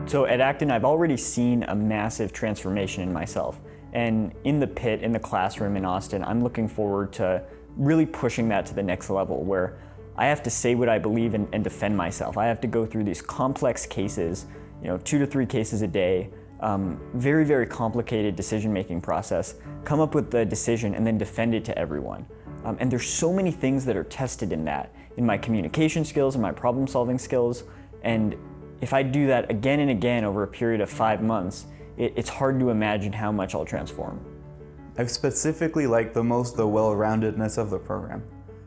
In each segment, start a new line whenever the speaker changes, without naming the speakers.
So at Acton, I've already seen a massive transformation in myself. And in the pit, in the classroom in Austin, I'm looking forward to really pushing that to the next level where I have to say what I believe and defend myself. I have to go through these complex cases, 2 to 3 cases a day, very, very complicated decision-making process, come up with the decision and then defend it to everyone. And there's so many things that are tested in that, in my communication skills and my problem-solving skills. And if I do that again and again over a period of 5 months, it's hard to imagine how much I'll transform.
I've specifically liked the most the well-roundedness of the program.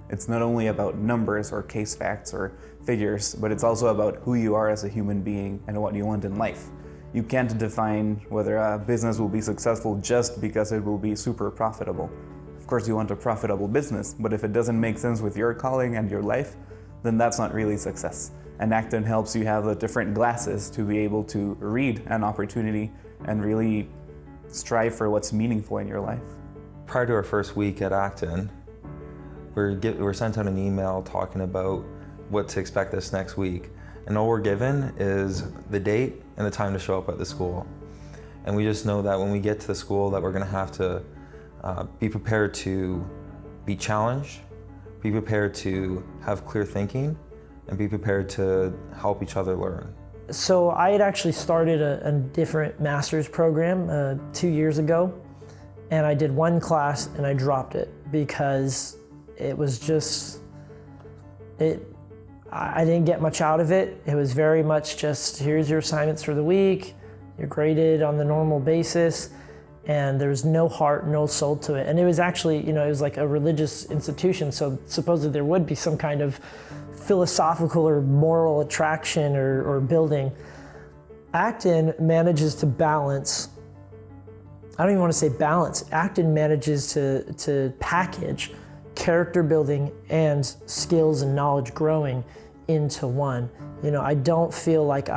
It's not only about numbers or case facts or figures, but it's also about who you are as a human being and what you want in life. You can't define whether a business will be successful just because it will be super profitable. Of course, you want a profitable business, but if it doesn't make sense with your calling and your life, then that's not really success. And Acton helps you have the different glasses to be able to read an opportunity and really strive for what's meaningful in your life.
Prior to our first week at Acton, we're sent out an email talking about what to expect this next week. And all we're given is the date and the time to show up at the school. And we just know that when we get to the school that we're gonna have to be prepared to be challenged, be prepared to have clear thinking, and be prepared to help each other learn.
So I had actually started a different master's program 2 years ago, and I did one class and I dropped it because it was just, I didn't get much out of it. It was very much just, here's your assignments for the week, you're graded on the normal basis, and there was no heart, no soul to it. And it was actually, it was like a religious institution, so supposedly there would be some kind of philosophical or moral attraction or building. Acton manages to balance, I don't even want to say balance, Acton manages to package character building and skills and knowledge growing into one. I don't feel like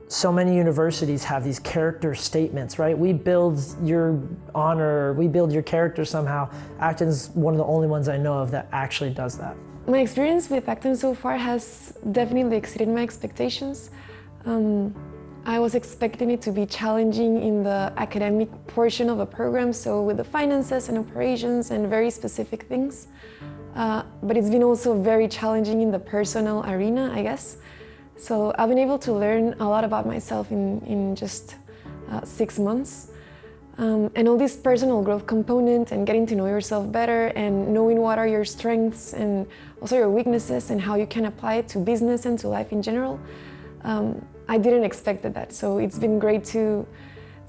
so many universities have these character statements, right? We build your honor, we build your character somehow. Acton's one of the only ones I know of that actually does that.
My experience with Acton so far has definitely exceeded my expectations. I was expecting it to be challenging in the academic portion of the program, so with the finances and operations and very specific things. But it's been also very challenging in the personal arena, I guess. So I've been able to learn a lot about myself in just 6 months. And all this personal growth component and getting to know yourself better and knowing what are your strengths and also your weaknesses and how you can apply it to business and to life in general. I didn't expect that, so it's been great to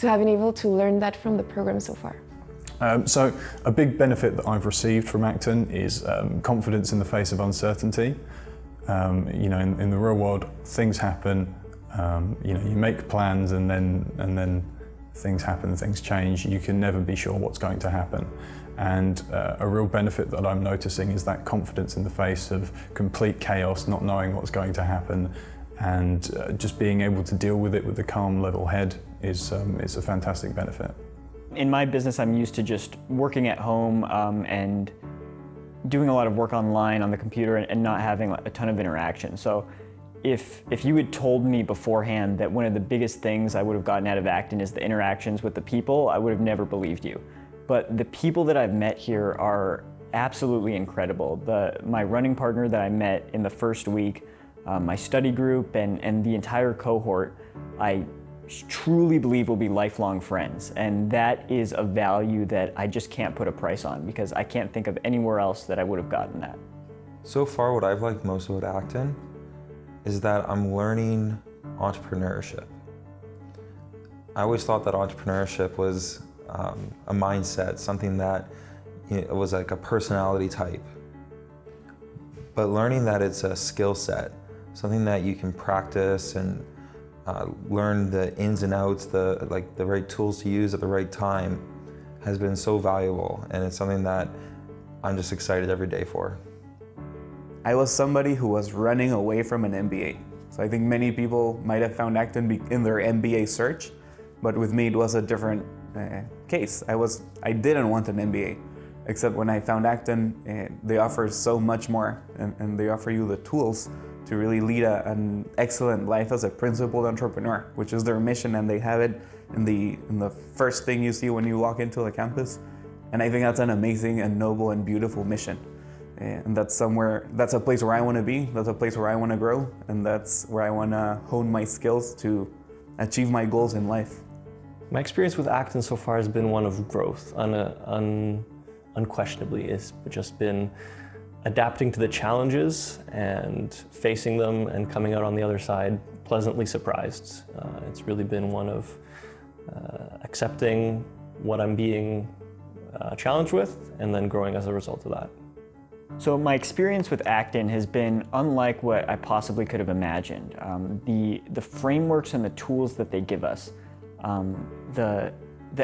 have been able to learn that from the program so far.
So a big benefit that I've received from Acton is confidence in the face of uncertainty. In the real world, things happen. You make plans and then things happen, things change. You can never be sure what's going to happen. And a real benefit that I'm noticing is that confidence in the face of complete chaos, not knowing what's going to happen, and just being able to deal with it with a calm, level head is a fantastic benefit.
In my business, I'm used to just working at home and doing a lot of work online on the computer and not having a ton of interaction. So if you had told me beforehand that one of the biggest things I would have gotten out of Acton is the interactions with the people, I would have never believed you. But the people that I've met here are absolutely incredible. My running partner that I met in the first week, my study group and the entire cohort, I truly believe will be lifelong friends. And that is a value that I just can't put a price on because I can't think of anywhere else that I would have gotten that.
So far, what I've liked most about Acton is that I'm learning entrepreneurship. I always thought that entrepreneurship was a mindset, something that it was like a personality type. But learning that it's a skill set, something that you can practice and learn the ins and outs, the right tools to use at the right time, has been so valuable, and it's something that I'm just excited every day for.
I was somebody who was running away from an MBA. So I think many people might have found Acton in their MBA search, but with me it was a different case. I didn't want an MBA, except when I found Acton, they offer so much more, and they offer you the tools to really lead an excellent life as a principled entrepreneur, which is their mission, and they have it in the first thing you see when you walk into the campus. And I think that's an amazing and noble and beautiful mission. And that's a place where I want to be, that's a place where I want to grow, and that's where I want to hone my skills to achieve my goals in life.
My experience with Acton so far has been one of growth, unquestionably. It's just been adapting to the challenges and facing them and coming out on the other side pleasantly surprised. It's really been one of accepting what I'm being challenged with and then growing as a result of that.
So my experience with Acton has been unlike what I possibly could have imagined. The frameworks and the tools that they give us, the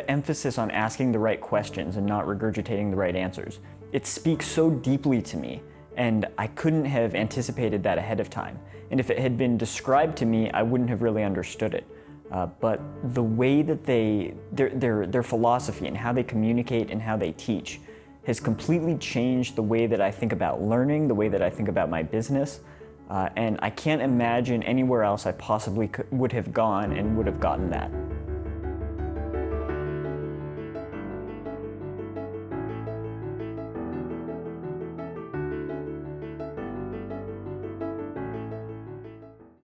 emphasis on asking the right questions and not regurgitating the right answers, it speaks so deeply to me, and I couldn't have anticipated that ahead of time. And if it had been described to me, I wouldn't have really understood it. But the way that their philosophy and how they communicate and how they teach has completely changed the way that I think about learning, the way that I think about my business, and I can't imagine anywhere else I possibly would have gone and would have gotten that.